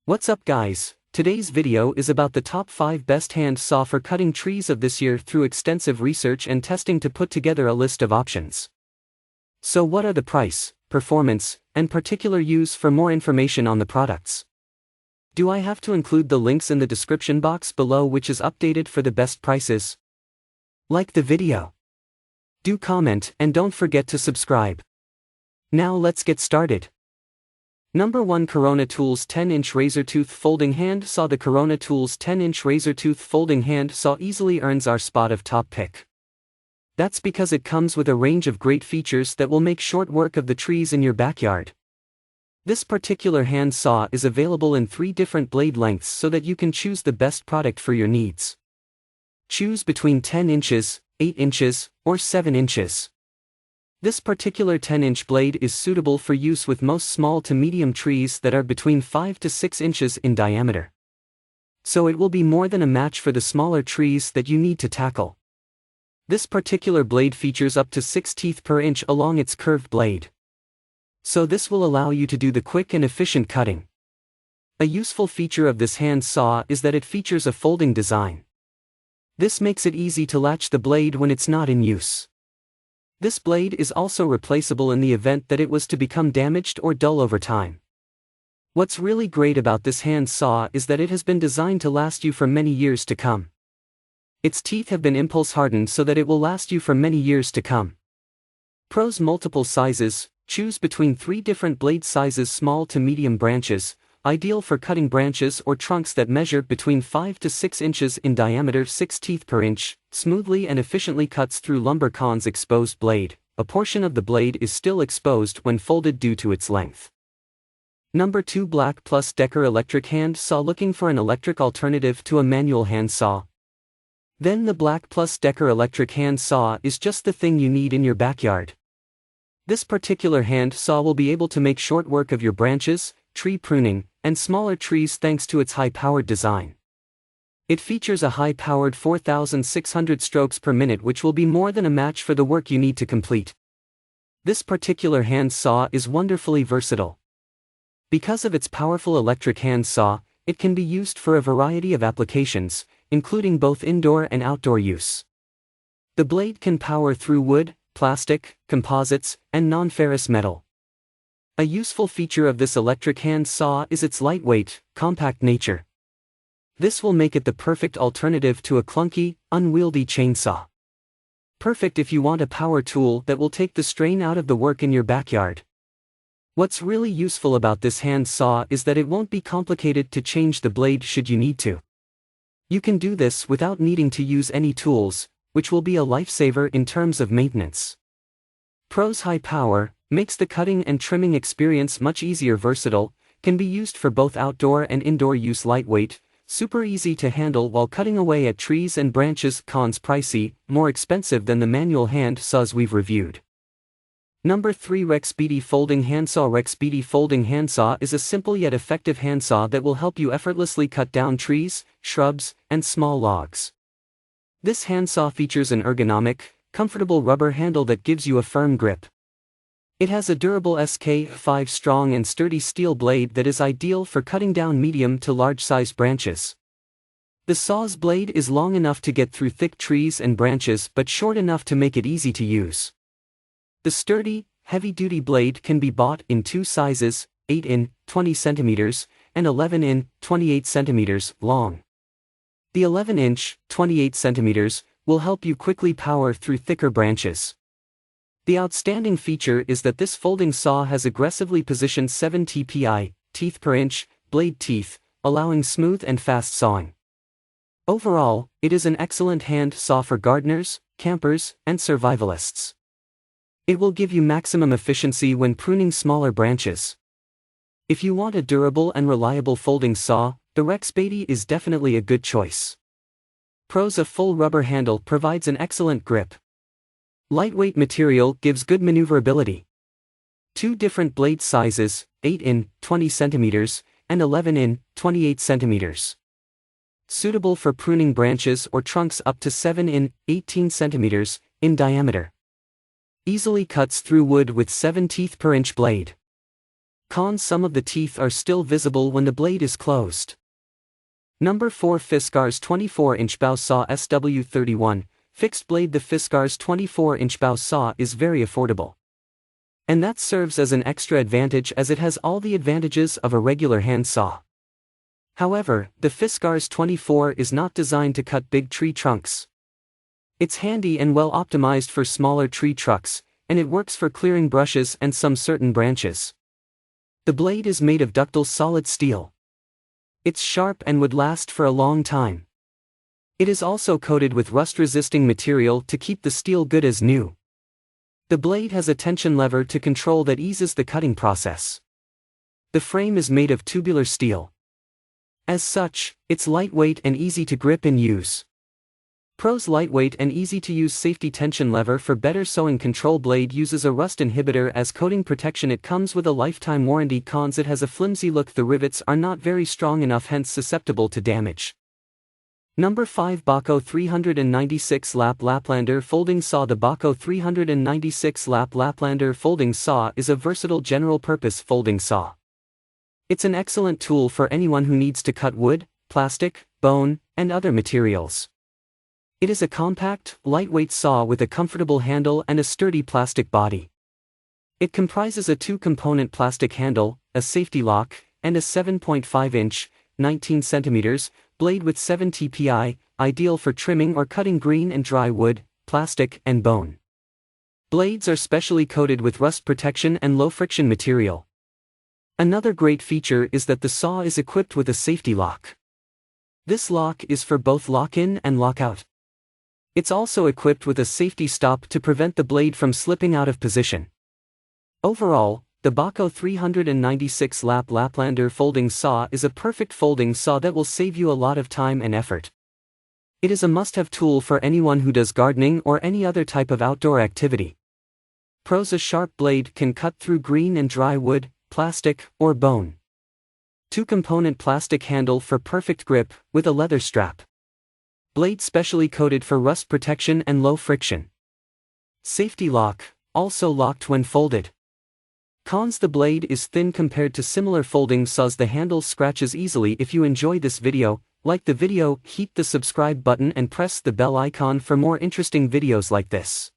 What's up guys, today's video is about the top 5 best hand saw for cutting trees of this year through extensive research and testing to put together a list of options. So what are the price, performance, and particular use? For more information on the products, do I have to include the links in the description box below, which is updated for the best prices? Like the video, do comment, and don't forget to subscribe. Now let's get started. Number 1, Corona Tools 10-inch RazorTOOTH Folding Hand Saw. The Corona Tools 10-inch RazorTOOTH Folding Hand Saw easily earns our spot of top pick. That's because it comes with a range of great features that will make short work of the trees in your backyard. This particular hand saw is available in 3 different blade lengths so that you can choose the best product for your needs. Choose between 10 inches, 8 inches, or 7 inches. This particular 10-inch blade is suitable for use with most small to medium trees that are between 5 to 6 inches in diameter. So it will be more than a match for the smaller trees that you need to tackle. This particular blade features up to 6 teeth per inch along its curved blade. So this will allow you to do the quick and efficient cutting. A useful feature of this hand saw is that it features a folding design. This makes it easy to latch the blade when it's not in use. This blade is also replaceable in the event that it was to become damaged or dull over time. What's really great about this hand saw is that it has been designed to last you for many years to come. Its teeth have been impulse hardened so that it will last you for many years to come. Pros: multiple sizes. Choose between 3 different blade sizes: small to medium branches, ideal for cutting branches or trunks that measure between 5 to 6 inches in diameter. 6 teeth per inch, smoothly and efficiently cuts through lumber. Cons: exposed blade. A portion of the blade is still exposed when folded due to its length. Number 2, Black Plus Decker Electric Hand Saw. Looking for an electric alternative to a manual hand saw? Then the Black Plus Decker Electric Hand Saw is just the thing you need in your backyard. This particular hand saw will be able to make short work of your branches, tree pruning, and smaller trees thanks to its high-powered design. It features a high-powered 4,600 strokes per minute, which will be more than a match for the work you need to complete. This particular hand saw is wonderfully versatile. Because of its powerful electric hand saw, it can be used for a variety of applications, including both indoor and outdoor use. The blade can power through wood, plastic, composites, and non-ferrous metal. A useful feature of this electric hand saw is its lightweight, compact nature. This will make it the perfect alternative to a clunky, unwieldy chainsaw. Perfect if you want a power tool that will take the strain out of the work in your backyard. What's really useful about this hand saw is that it won't be complicated to change the blade should you need to. You can do this without needing to use any tools, which will be a lifesaver in terms of maintenance. Pros: high power, makes the cutting and trimming experience much easier. Versatile, can be used for both outdoor and indoor use. Lightweight, super easy to handle while cutting away at trees and branches. Cons: pricey, more expensive than the manual hand saws we've reviewed. Number 3, Rexbeti Folding Handsaw. Rexbeti Folding Handsaw is a simple yet effective handsaw that will help you effortlessly cut down trees, shrubs, and small logs. This handsaw features an ergonomic, comfortable rubber handle that gives you a firm grip. It has a durable SK5 strong and sturdy steel blade that is ideal for cutting down medium to large-sized branches. The saw's blade is long enough to get through thick trees and branches but short enough to make it easy to use. The sturdy, heavy-duty blade can be bought in 2 sizes, 8 in, 20 cm, and 11 in, 28 cm, long. The 11-inch, 28 cm, will help you quickly power through thicker branches. The outstanding feature is that this folding saw has aggressively positioned 7 TPI, teeth per inch, blade teeth, allowing smooth and fast sawing. Overall, it is an excellent hand saw for gardeners, campers, and survivalists. It will give you maximum efficiency when pruning smaller branches. If you want a durable and reliable folding saw, the Rexbeti is definitely a good choice. Pros: a full rubber handle provides an excellent grip. Lightweight material gives good maneuverability. 2 different blade sizes, 8 in, 20 cm, and 11 in, 28 cm. Suitable for pruning branches or trunks up to 7 in, 18 cm, in diameter. Easily cuts through wood with 7 teeth per inch blade. Cons: some of the teeth are still visible when the blade is closed. Number 4. Fiskars 24-inch bow saw SW31, fixed blade. The Fiskars 24-inch bow saw is very affordable. And that serves as an extra advantage as it has all the advantages of a regular hand saw. However, the Fiskars 24 is not designed to cut big tree trunks. It's handy and well optimized for smaller tree trunks, and it works for clearing brushes and some certain branches. The blade is made of ductile solid steel. It's sharp and would last for a long time. It is also coated with rust-resisting material to keep the steel good as new. The blade has a tension lever to control that eases the cutting process. The frame is made of tubular steel. As such, it's lightweight and easy to grip and use. Pros: lightweight and easy to use. Safety: tension lever for better sewing control. Blade uses a rust inhibitor as coating protection. It comes with a lifetime warranty. Cons: it has a flimsy look. The rivets are not very strong enough, hence susceptible to damage. Number 5. Bahco 396 Lap Laplander Folding Saw. The Bahco 396 Lap Laplander Folding Saw is a versatile general-purpose folding saw. It's an excellent tool for anyone who needs to cut wood, plastic, bone, and other materials. It is a compact, lightweight saw with a comfortable handle and a sturdy plastic body. It comprises a 2-component plastic handle, a safety lock, and a 7.5-inch, 19 centimeters, blade with 7 TPI, ideal for trimming or cutting green and dry wood, plastic, and bone. Blades are specially coated with rust protection and low-friction material. Another great feature is that the saw is equipped with a safety lock. This lock is for both lock-in and lock-out. It's also equipped with a safety stop to prevent the blade from slipping out of position. Overall, the Bahco 396 Lap Laplander Folding Saw is a perfect folding saw that will save you a lot of time and effort. It is a must-have tool for anyone who does gardening or any other type of outdoor activity. Pros: a sharp blade can cut through green and dry wood, plastic, or bone. 2-component plastic handle for perfect grip, with a leather strap. Blade specially coated for rust protection and low friction. Safety lock, also locked when folded. Cons: the blade is thin compared to similar folding saws. The handle scratches easily. If you enjoy this video, like the video, hit the subscribe button and press the bell icon for more interesting videos like this.